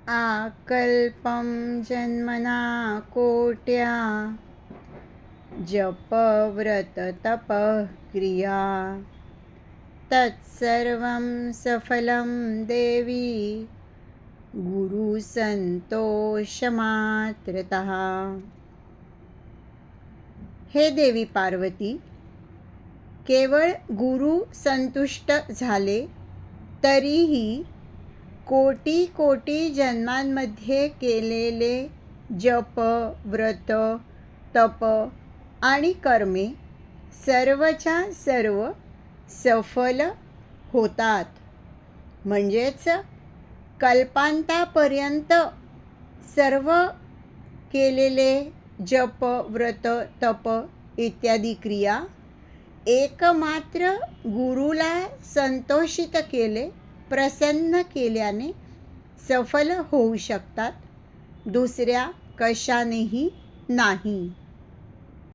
आकल्पं जन्मना कोट्या जपव्रततपः क्रिया तत्सर्वं सफलं देवी गुरुसंतोषमात्रतः। हे देवी पार्वती, केवळ गुरु संतुष्ट झाले तरीही कोटी कोटी जन्मांमध्ये केलेले जप, व्रत, तप आणि कर्मे सर्वच्या सर्व सफल होतात. म्हणजेच कल्पांतापर्यंत सर्व केलेले जप, व्रत, तप इत्यादी क्रिया एकमात्र गुरुला संतोषित केले, प्रसन्न केल्याने सफल होऊ शकतात, दुसऱ्या कशानेही नाही.